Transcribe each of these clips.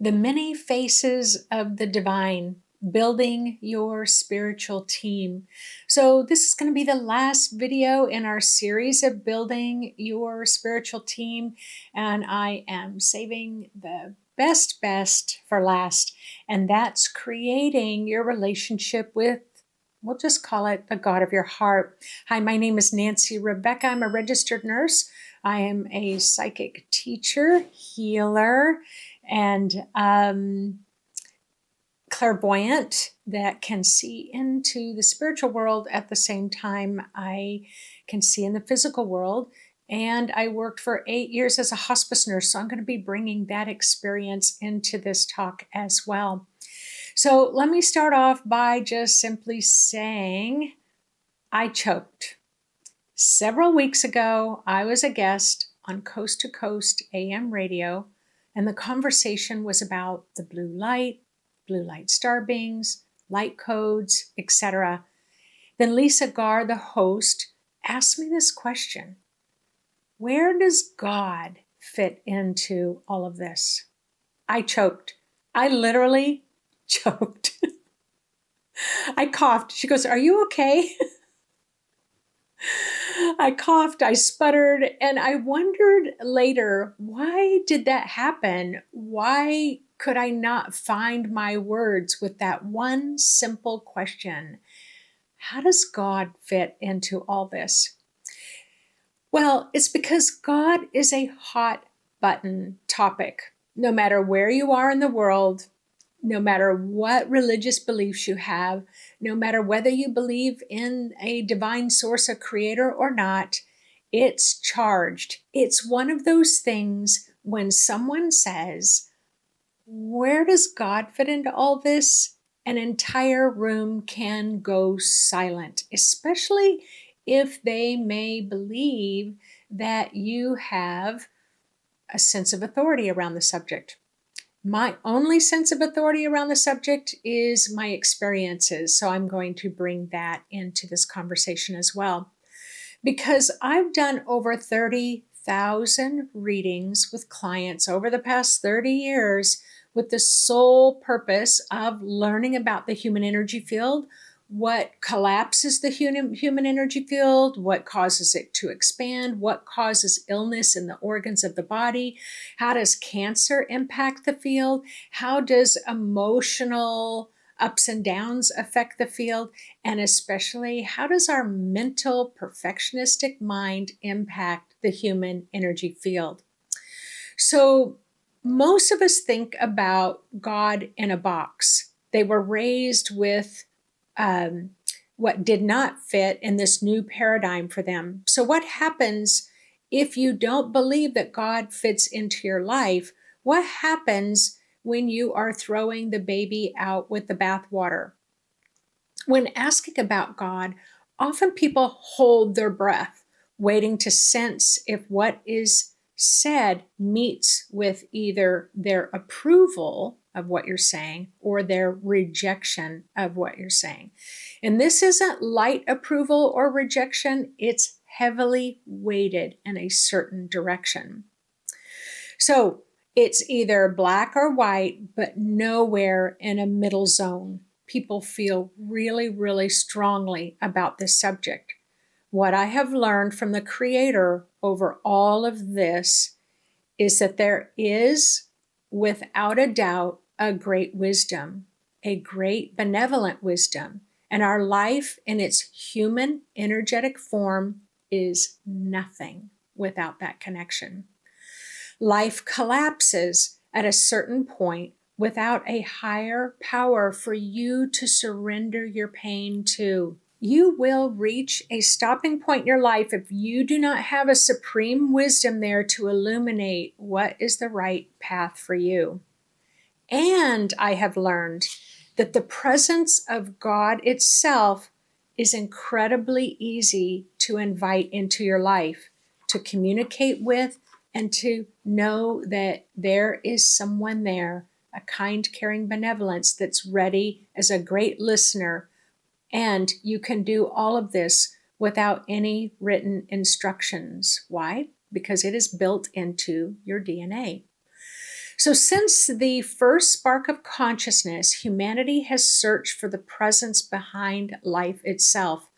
The many faces of the divine, building your spiritual team. So this is going to be the last video in our series of building your spiritual team, and I am saving the best for last, and that's creating your relationship with, we'll just call it the God of your heart. Hi, my name is Nancy Rebecca. I'm a registered nurse. I am a psychic teacher, healer, and clairvoyant that can see into the spiritual world at the same time I can see in the physical world. And I worked for 8 years as a hospice nurse, so I'm going to be bringing that experience into this talk as well. So let me start off by just simply saying I choked. Several weeks ago, I was a guest on Coast to Coast AM radio, and the conversation was about the blue light star beings, light codes, etc. Then Lisa Garr, the host, asked me this question: where does God fit into all of this? I choked. I literally choked. I coughed. She goes, "Are you okay?" I coughed, I sputtered, and I wondered later, why did that happen? Why could I not find my words with that one simple question? How does God fit into all this? Well, it's because God is a hot button topic. No matter where you are in the world, no matter what religious beliefs you have, no matter whether you believe in a divine source, a creator or not, it's charged. It's one of those things when someone says, where does God fit into all this? An entire room can go silent, especially if they may believe that you have a sense of authority around the subject. My only sense of authority around the subject is my experiences, so I'm going to bring that into this conversation as well. Because I've done over 30,000 readings with clients over the past 30 years with the sole purpose of learning about the human energy field, what collapses the human energy field, what causes it to expand, what causes illness in the organs of the body, how does cancer impact the field, how does emotional ups and downs affect the field, and especially how does our mental perfectionistic mind impact the human energy field. So most of us think about God in a box. They were raised with what did not fit in this new paradigm for them. So what happens if you don't believe that God fits into your life? What happens when you are throwing the baby out with the bathwater? When asking about God, often people hold their breath, waiting to sense if what is said meets with either their approval of what you're saying or their rejection of what you're saying. And this isn't light approval or rejection, it's heavily weighted in a certain direction. So it's either black or white, but nowhere in a middle zone. People feel really strongly about this subject. What I have learned from the Creator over all of this is that there is, without a doubt, a great wisdom, a great benevolent wisdom, and our life in its human energetic form is nothing without that connection. Life collapses at a certain point without a higher power for you to surrender your pain to. You will reach a stopping point in your life if you do not have a supreme wisdom there to illuminate what is the right path for you. And I have learned that the presence of God itself is incredibly easy to invite into your life, to communicate with, and to know that there is someone there, a kind, caring benevolence that's ready as a great listener. And you can do all of this without any written instructions. Why? Because it is built into your DNA. So, since the first spark of consciousness, humanity has searched for the presence behind life itself.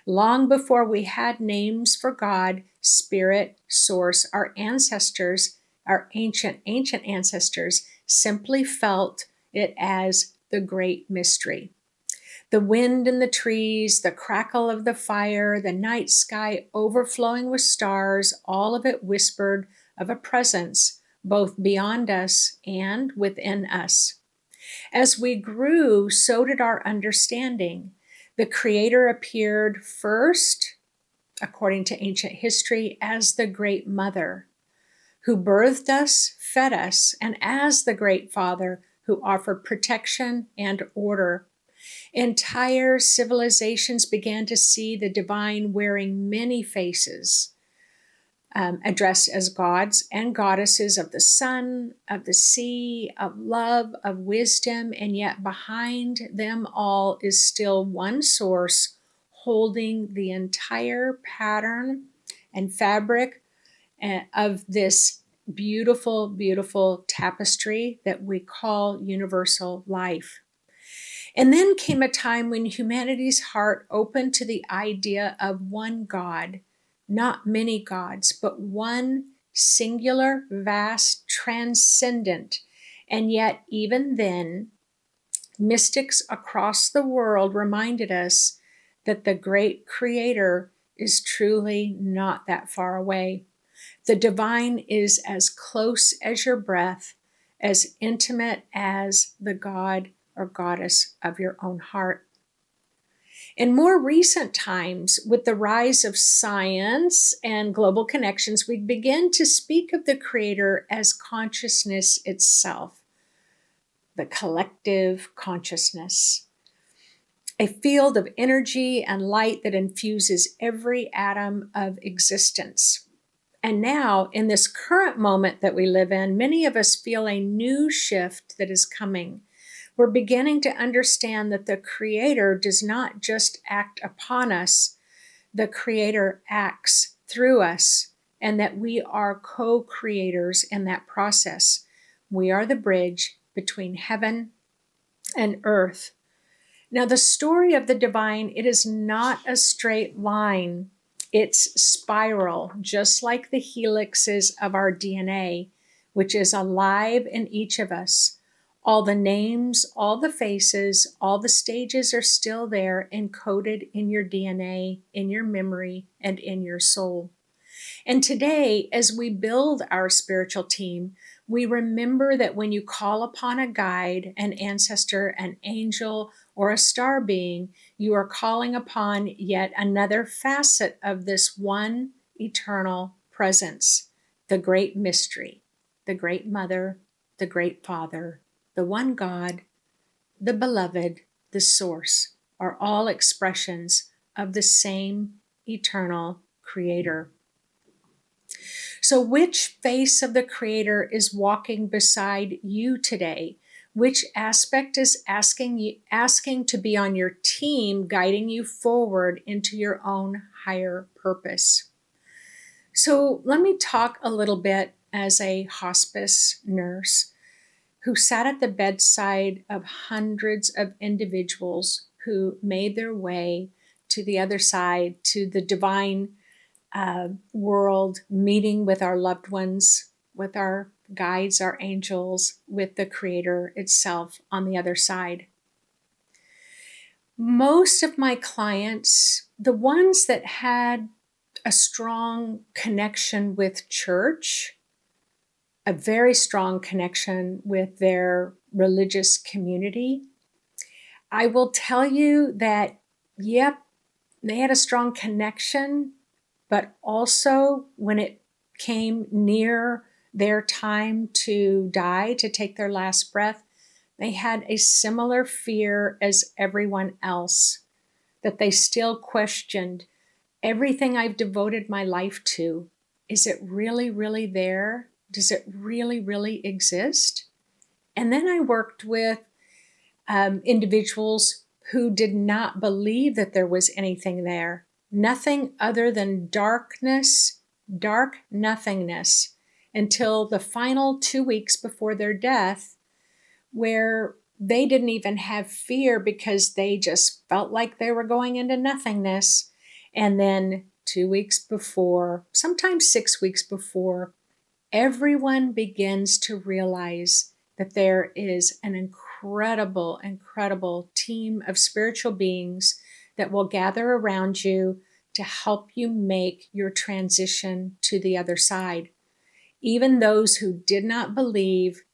Long before we had names for God, Spirit, Source, our ancestors, our ancient ancestors, simply felt it as the great mystery. The wind in the trees, the crackle of the fire, the night sky overflowing with stars, all of it whispered of a presence both beyond us and within us. As we grew, so did our understanding. The Creator appeared first, according to ancient history, as the Great Mother, who birthed us, fed us, and as the Great Father, who offered protection and order. Entire civilizations began to see the divine wearing many faces, addressed as gods and goddesses of the sun, of the sea, of love, of wisdom, and yet behind them all is still one source holding the entire pattern and fabric of this beautiful, beautiful tapestry that we call universal life. And then came a time when humanity's heart opened to the idea of one God, not many gods, but one singular, vast, transcendent. And yet, even then, mystics across the world reminded us that the great Creator is truly not that far away. The divine is as close as your breath, as intimate as the God or goddess of your own heart. In more recent times, with the rise of science and global connections, we begin to speak of the Creator as consciousness itself, the collective consciousness, a field of energy and light that infuses every atom of existence. And now, in this current moment that we live in, many of us feel a new shift that is coming. We're beginning to understand that the Creator does not just act upon us, the Creator acts through us, and that we are co-creators in that process. We are the bridge between heaven and earth. Now, the story of the divine, it is not a straight line. It's spiral, just like the helixes of our DNA, which is alive in each of us. All the names, all the faces, all the stages are still there, encoded in your DNA, in your memory, and in your soul. And today, as we build our spiritual team, we remember that when you call upon a guide, an ancestor, an angel, or a star being, you are calling upon yet another facet of this one eternal presence, the great mystery, the great mother, the great father, the one God, the beloved, the source, are all expressions of the same eternal Creator. So, which face of the Creator is walking beside you today? Which aspect is asking to be on your team, guiding you forward into your own higher purpose? So, let me talk a little bit as a hospice nurse who sat at the bedside of hundreds of individuals who made their way to the other side, to the divine world, meeting with our loved ones, with our guides, our angels, with the Creator itself on the other side. Most of my clients, the ones that had a strong connection with church, a very strong connection with their religious community, I will tell you that, yep, they had a strong connection, but also when it came near their time to die, to take their last breath, they had a similar fear as everyone else, that they still questioned everything I've devoted my life to. Is it really, really there? Does it really, really exist? And then I worked with individuals who did not believe that there was anything there. Nothing other than darkness, dark nothingness. until the final 2 weeks before their death, where they didn't even have fear because they just felt like they were going into nothingness. And then 2 weeks before, sometimes 6 weeks before, everyone begins to realize that there is an incredible, incredible team of spiritual beings that will gather around you to help you make your transition to the other side. Even those who did not believe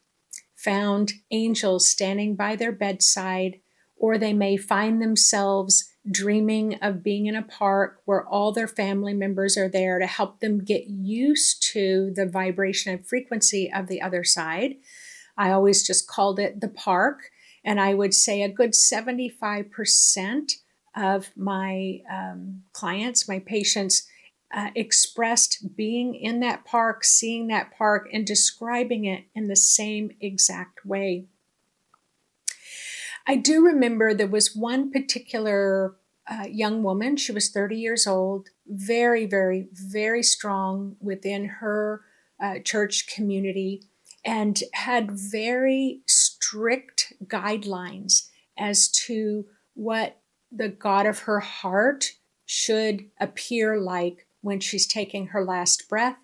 found angels standing by their bedside, or they may find themselves dreaming of being in a park where all their family members are there to help them get used to the vibration and frequency of the other side. I always just called it the park, and I would say a good 75% of my clients, my patients, expressed being in that park, seeing that park, and describing it in the same exact way. I do remember there was one particular young woman. She was 30 years old, very, very, very strong within her church community, and had very strict guidelines as to what the God of her heart should appear like when she's taking her last breath,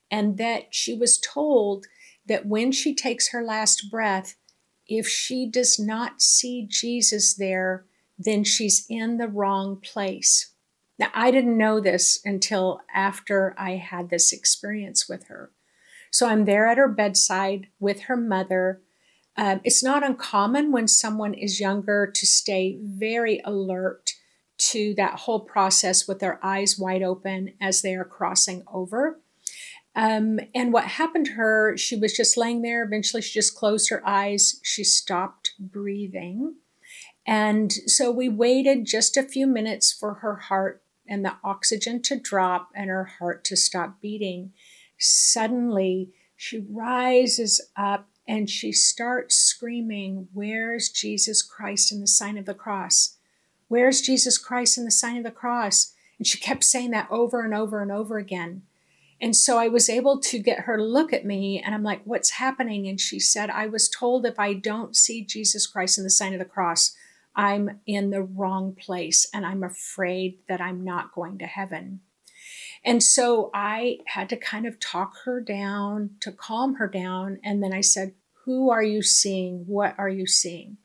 and that she was told that when she takes her last breath, if she does not see Jesus there, then she's in the wrong place. Now, I didn't know this until after I had this experience with her. So I'm there at her bedside with her mother. It's not uncommon when someone is younger to stay very alert to that whole process with their eyes wide open as they are crossing over. And what happened to her, she was just laying there. Eventually, she just closed her eyes. She stopped breathing. And so we waited just a few minutes for her heart and the oxygen to drop and her heart to stop beating. Suddenly, she rises up and she starts screaming, "Where's Jesus Christ in the sign of the cross? Where's Jesus Christ in the sign of the cross?" And she kept saying that over and over and over again. And so I was able to get her to look at me, and I'm like, "What's happening?" And she said, "I was told if I don't see Jesus Christ in the sign of the cross, I'm in the wrong place, and I'm afraid that I'm not going to heaven." And so I had to kind of talk her down, to calm her down. And then I said, "Who are you seeing? What are you seeing?"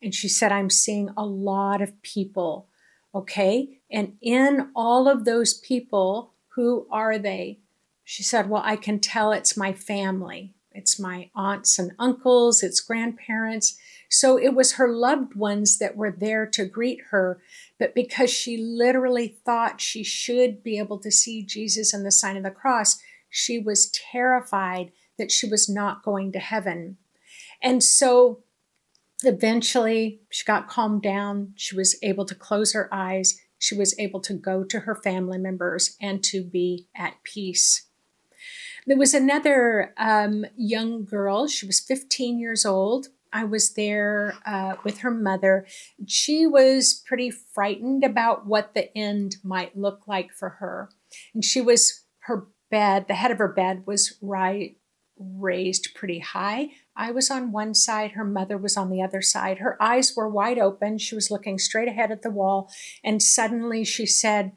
And she said, "I'm seeing a lot of people." Okay. And in all of those people, who are they? She said, "Well, I can tell it's my family. It's my aunts and uncles, it's grandparents." So it was her loved ones that were there to greet her. But because she literally thought she should be able to see Jesus in the sign of the cross, she was terrified that she was not going to heaven. And so eventually she got calmed down. She was able to close her eyes. She was able to go to her family members and to be at peace. There was another young girl. She was 15 years old. I was there with her mother. She was pretty frightened about what the end might look like for her. And her bed, the head of her bed was raised pretty high. I was on one side, her mother was on the other side. Her eyes were wide open. She was looking straight ahead at the wall. And suddenly she said,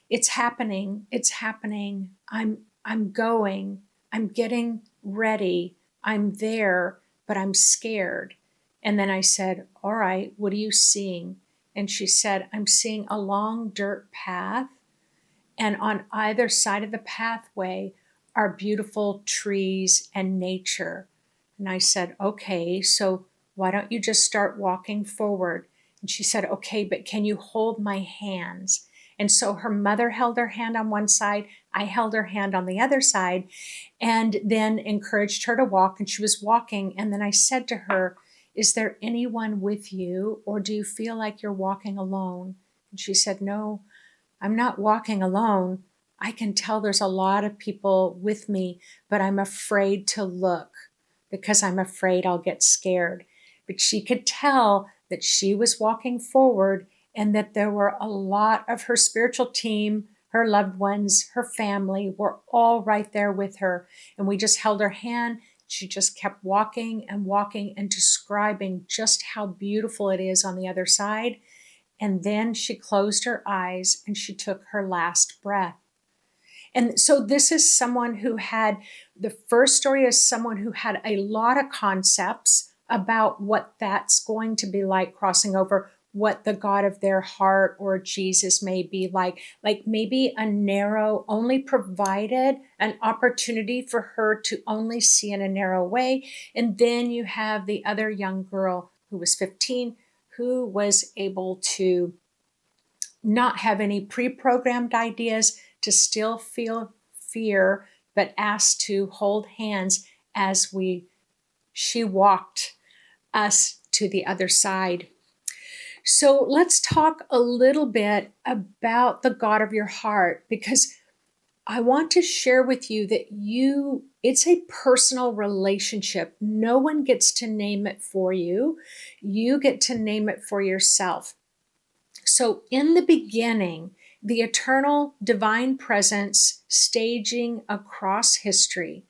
"It's happening. It's happening. I'm going. I'm getting ready. I'm there, but I'm scared." And then I said, "All right, what are you seeing?" And she said, "I'm seeing a long dirt path. And on either side of the pathway are beautiful trees and nature." And I said, "Okay, so why don't you just start walking forward?" And she said, "Okay, but can you hold my hands?" And so her mother held her hand on one side, I held her hand on the other side, and then encouraged her to walk. And she was walking. And then I said to her, "Is there anyone with you, or do you feel like you're walking alone?" And she said, "No, I'm not walking alone. I can tell there's a lot of people with me, but I'm afraid to look because I'm afraid I'll get scared." But she could tell that she was walking forward and that there were a lot of her spiritual team her loved ones, her family were all right there with her. And we just held her hand. She just kept walking and walking and describing just how beautiful it is on the other side. And then she closed her eyes and she took her last breath. And so this is someone who had, the first story is someone who had a lot of concepts about what that's going to be like crossing over, what the God of their heart or Jesus may be like maybe a narrow, only provided an opportunity for her to only see in a narrow way. And then you have the other young girl who was 15, who was able to not have any pre-programmed ideas, to still feel fear, but asked to hold hands as she walked us to the other side. So let's talk a little bit about the God of your heart, because I want to share with you that it's a personal relationship. No one gets to name it for you. You get to name it for yourself. So in the beginning, the eternal divine presence staging across history,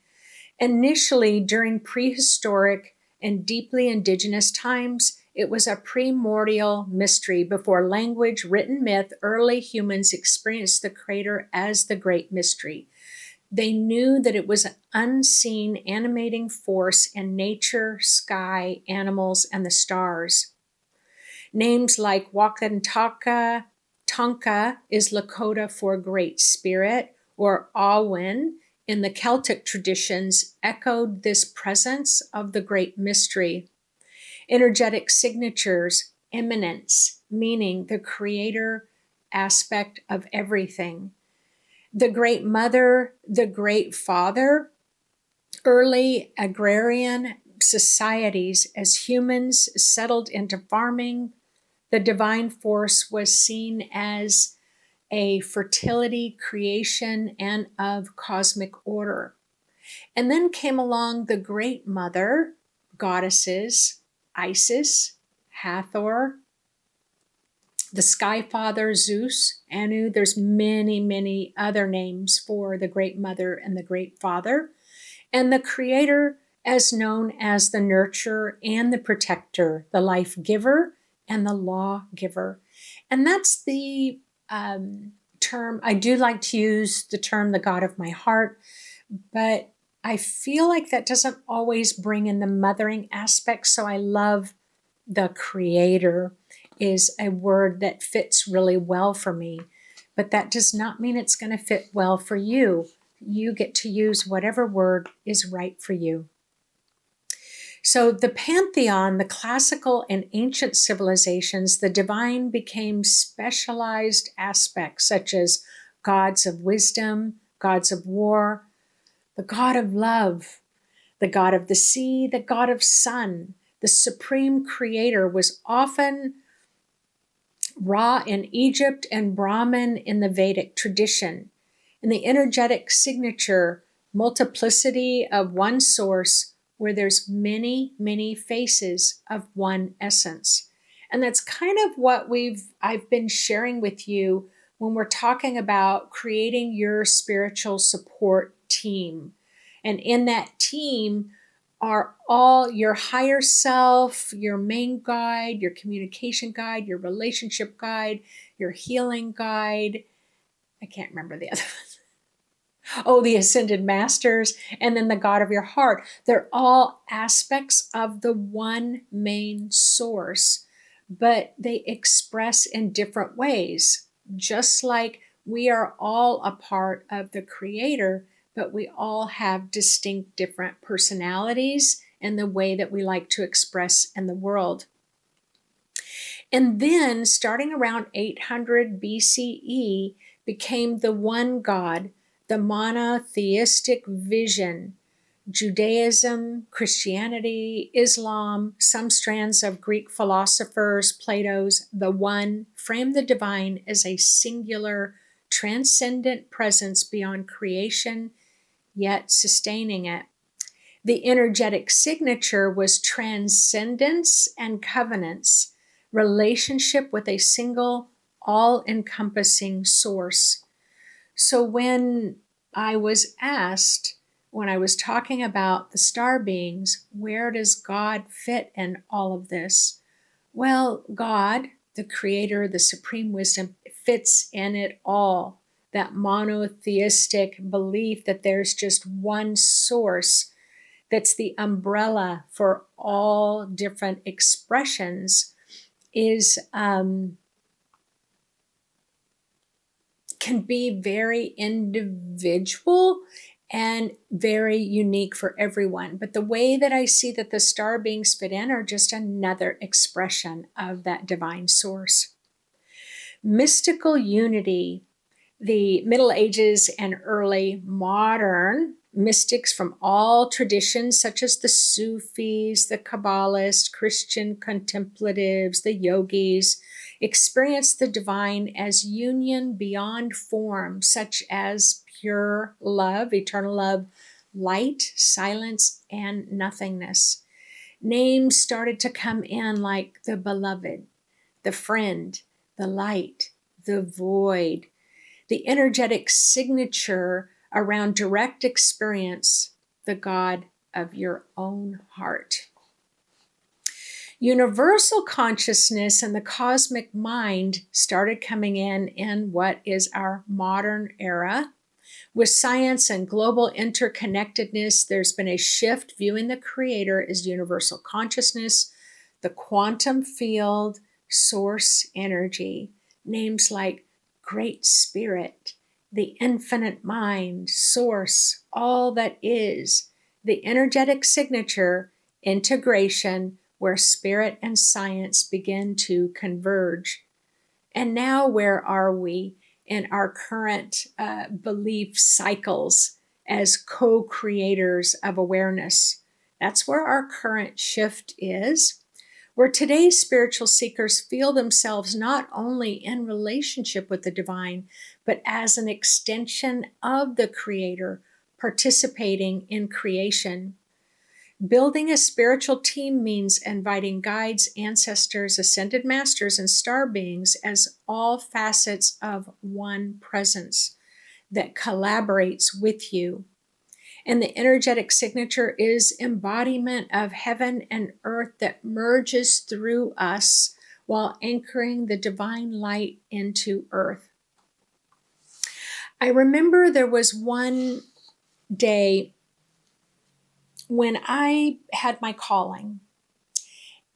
initially during prehistoric and deeply indigenous times, it was a primordial mystery. Before language, written myth, early humans experienced the Creator as the great mystery. They knew that it was an unseen animating force in nature, sky, animals, and the stars. Names like Wakantaka, Tonka is Lakota for Great Spirit, or Awen in the Celtic traditions echoed this presence of the great mystery. Energetic signatures, immanence, meaning the creator aspect of everything. The Great Mother, the Great Father, early agrarian societies as humans settled into farming, the divine force was seen as a fertility, creation, and of cosmic order. And then came along the Great Mother, goddesses, Isis, Hathor, the Sky Father, Zeus, Anu. There's many, many other names for the Great Mother and the Great Father. And the Creator as known as the nurturer and the protector, the life giver and the law giver. And that's the term. I do like to use the term the God of my heart, but I feel like that doesn't always bring in the mothering aspect. So I love the Creator is a word that fits really well for me, but that does not mean it's going to fit well for you. You get to use whatever word is right for you. So the pantheon, the classical and ancient civilizations, the divine became specialized aspects such as gods of wisdom, gods of war, the god of love, the god of the sea, the god of sun. The supreme creator was often Ra in Egypt and Brahman in the Vedic tradition. In the energetic signature, multiplicity of one source, where there's many, many faces of one essence. And that's kind of what I've been sharing with you when we're talking about creating your spiritual support team. And in that team are all your higher self, your main guide, your communication guide, your relationship guide, your healing guide. I can't remember the other ones. Oh, the ascended masters, and then the God of your heart. They're all aspects of the one main source, but they express in different ways. Just like we are all a part of the Creator, but we all have distinct different personalities and the way that we like to express in the world. And then, starting around 800 BCE, became the one God, the monotheistic vision. Judaism, Christianity, Islam, some strands of Greek philosophers, Plato's The One, framed the divine as a singular, transcendent presence beyond creation, yet sustaining it. The energetic signature was transcendence and covenants, relationship with a single, all-encompassing source. So when I was asked, when I was talking about the star beings, where does God fit in all of this? Well, God, the creator, the supreme wisdom, fits in it all. That monotheistic belief that there's just one source that's the umbrella for all different expressions is can be very individual and very unique for everyone. But the way that I see that the star beings fit in are just another expression of that divine source. Mystical unity, the Middle Ages and early modern mystics from all traditions, such as the Sufis, the Kabbalists, Christian contemplatives, the yogis, experienced the divine as union beyond form, such as pure love, eternal love, light, silence, and nothingness. Names started to come in like the beloved, the friend, the light, the void, the energetic signature around direct experience, the God of your own heart. Universal consciousness and the cosmic mind started coming in what is our modern era. With science and global interconnectedness, there's been a shift viewing the creator as universal consciousness, the quantum field, source energy, names like Great Spirit, the infinite mind, source, all that is, the energetic signature, integration, where spirit and science begin to converge. And now, where are we in our current belief cycles as co creators of awareness? That's where our current shift is, where today's spiritual seekers feel themselves not only in relationship with the divine, but as an extension of the Creator, participating in creation. Building a spiritual team means inviting guides, ancestors, ascended masters, and star beings as all facets of one presence that collaborates with you. And the energetic signature is embodiment of heaven and earth that merges through us while anchoring the divine light into earth. I remember there was one day when I had my calling.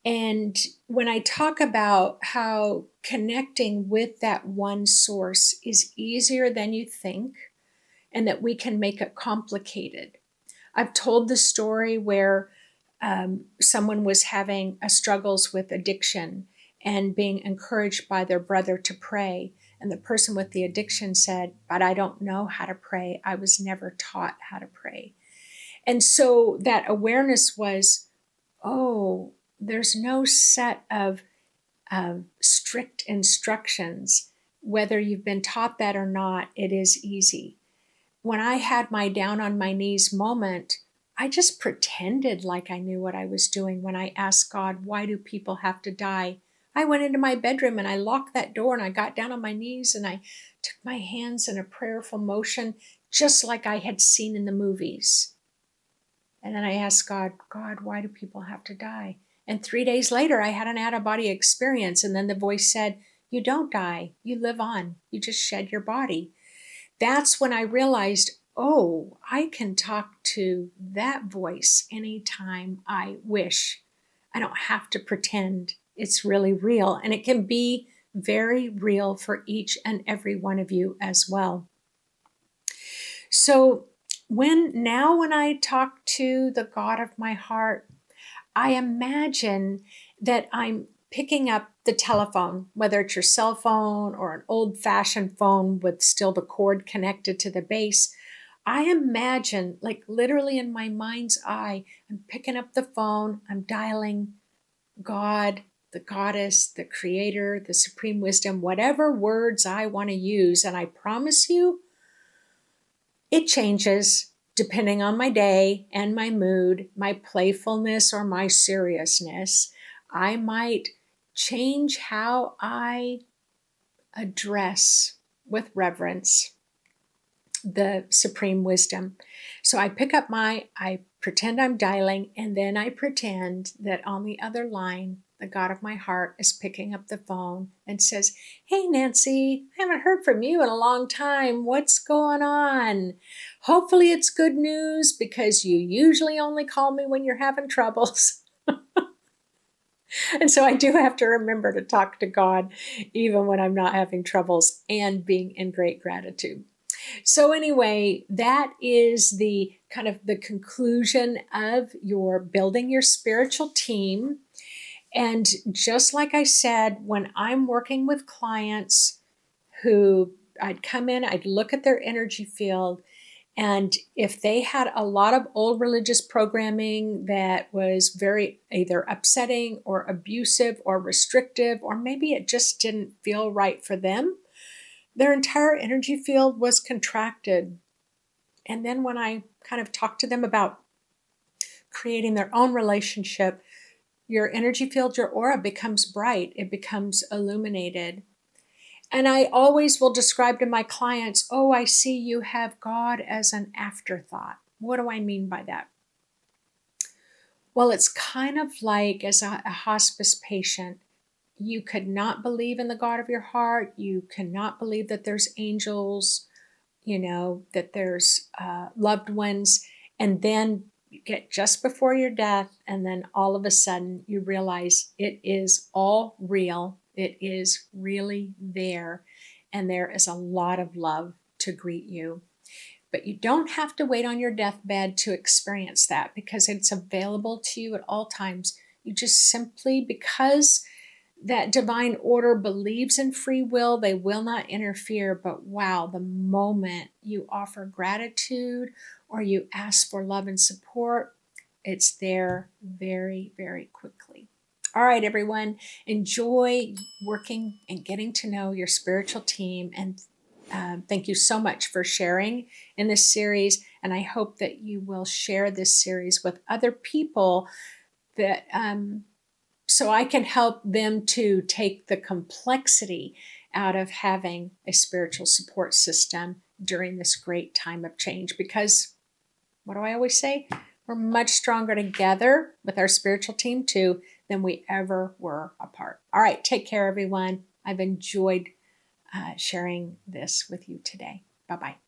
And when I talk about how connecting with that one source is easier than you think, and that we can make it complicated. I've told the story where someone was having struggles with addiction and being encouraged by their brother to pray. And the person with the addiction said, "But I don't know how to pray. I was never taught how to pray." And so that awareness was, oh, there's no set of strict instructions. Whether you've been taught that or not, it is easy. When I had my down on my knees moment, I just pretended like I knew what I was doing when I asked God, why do people have to die? I went into my bedroom and I locked that door and I got down on my knees and I took my hands in a prayerful motion, just like I had seen in the movies. And then I asked God, why do people have to die? And 3 days later, I had an out-of-body experience. And then the voice said, you don't die, you live on, you just shed your body. That's when I realized, oh, I can talk to that voice anytime I wish. I don't have to pretend it's really real. And it can be very real for each and every one of you as well. So when I talk to the God of my heart, I imagine that I'm picking up the telephone, whether it's your cell phone or an old-fashioned phone with still the cord connected to the base. I imagine, like literally in my mind's eye, I'm picking up the phone, I'm dialing God, the goddess, the creator, the supreme wisdom, whatever words I want to use. And I promise you, it changes depending on my day and my mood, my playfulness or my seriousness. I might change how I address with reverence the supreme wisdom. So I pick up I pretend I'm dialing, and then I pretend that on the other line, the God of my heart is picking up the phone and says, "Hey, Nancy, I haven't heard from you in a long time. What's going on? Hopefully it's good news because you usually only call me when you're having troubles." And so I do have to remember to talk to God even when I'm not having troubles and being in great gratitude. So anyway, that is the kind of the conclusion of your building your spiritual team. And just like I said, when I'm working with clients who I'd come in, I'd look at their energy field, and if they had a lot of old religious programming that was very either upsetting or abusive or restrictive, or maybe it just didn't feel right for them, their entire energy field was contracted. And then when I kind of talked to them about creating their own relationship, your energy field, your aura becomes bright, it becomes illuminated. And I always will describe to my clients, "Oh, I see you have God as an afterthought." What do I mean by that? Well, it's kind of like as a hospice patient, you could not believe in the God of your heart. You cannot believe that there's angels, that there's loved ones. And then you get just before your death, and then all of a sudden you realize it is all real. It is really there. And there is a lot of love to greet you. But you don't have to wait on your deathbed to experience that, because it's available to you at all times. You just simply, because that divine order believes in free will, they will not interfere. But wow, the moment you offer gratitude or you ask for love and support, it's there very, very quickly. All right, everyone, enjoy working and getting to know your spiritual team. And thank you so much for sharing in this series. And I hope that you will share this series with other people that so I can help them to take the complexity out of having a spiritual support system during this great time of change. Because what do I always say? We're much stronger together with our spiritual team too than we ever were apart. All right, take care, everyone. I've enjoyed sharing this with you today. Bye-bye.